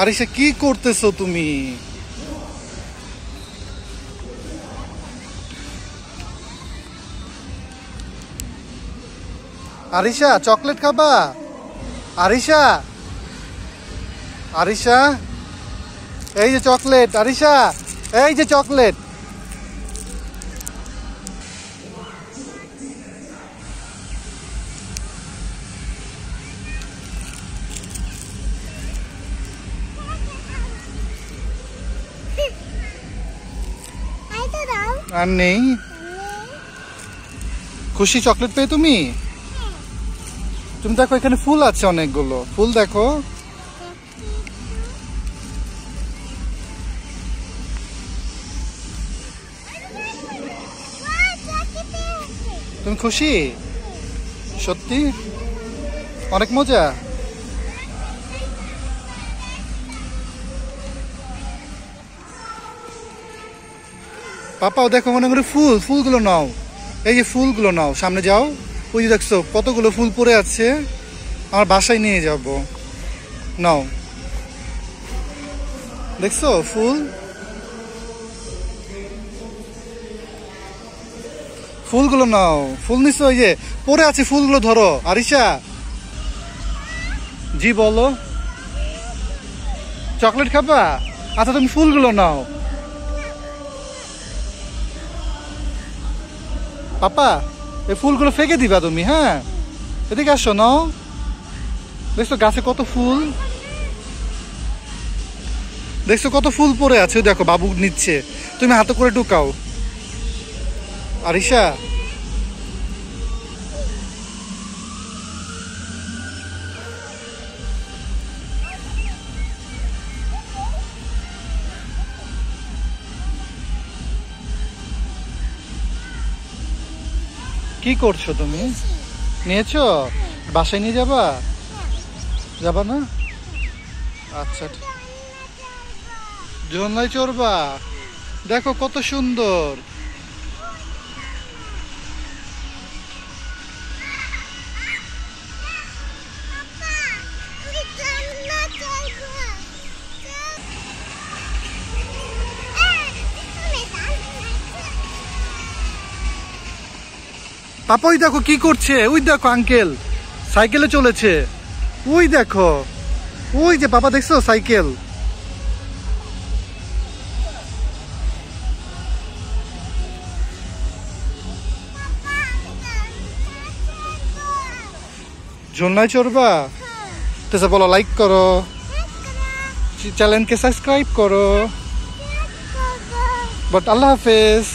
আরিশা কি করতেছো তুমি? আরিশা চকলেট খাবা? আরিশা, আরিশা এই যে চকলেট। আরিশা এই যে চকলেট। আর নেই? খুশি চকলেট পেয়ে তুমি? তুমি দেখো এখানে ফুল আছে অনেকগুলো, ফুল দেখো। তুমি খুশি? সত্যি অনেক মজা। পাপাও দেখো মনে করে ফুল, ফুলগুলো নাও। এই যে ফুলগুলো নাও, সামনে যাও। ওই যে দেখছো কতগুলো ফুল পড়ে আছে, আমার বাসায় নিয়ে যাব। নাও, দেখছো ফুল, ফুলগুলো নাও। ফুল নিছো, ওই যে পড়ে আছে ফুলগুলো ধরো। আরিশা জি বলো। চকলেট খাবা? আচ্ছা তুমি ফুলগুলো নাও। পাপা এই ফুলগুলো ফেঁকে দিবা তুমি, হ্যাঁ? এদিকে আসো, নাও। দেখছো গাছে কত ফুল, দেখছো কত ফুল পড়ে আছে। দেখো বাবু নিচ্ছে, তুমি হাতে করে ঢুকাও। আরিশা কি করছো তুমি? নিয়েছো? বাসায় নিয়ে যাবা? যাবা না? আচ্ছা, ঝর্ণায় চড়বা? দেখো কত সুন্দর। পাপা ওই দেখো কি করছে, ওই দেখো আঙ্কেল সাইকেলে চলেছে। ওই দেখো, ওই যে পাপা দেখছো সাইকেল। ঝর্ণায় চড়বা? তো বলো লাইক করো, চ্যানেলকে সাবস্ক্রাইব করো। বাট আল্লাহ হাফেজ।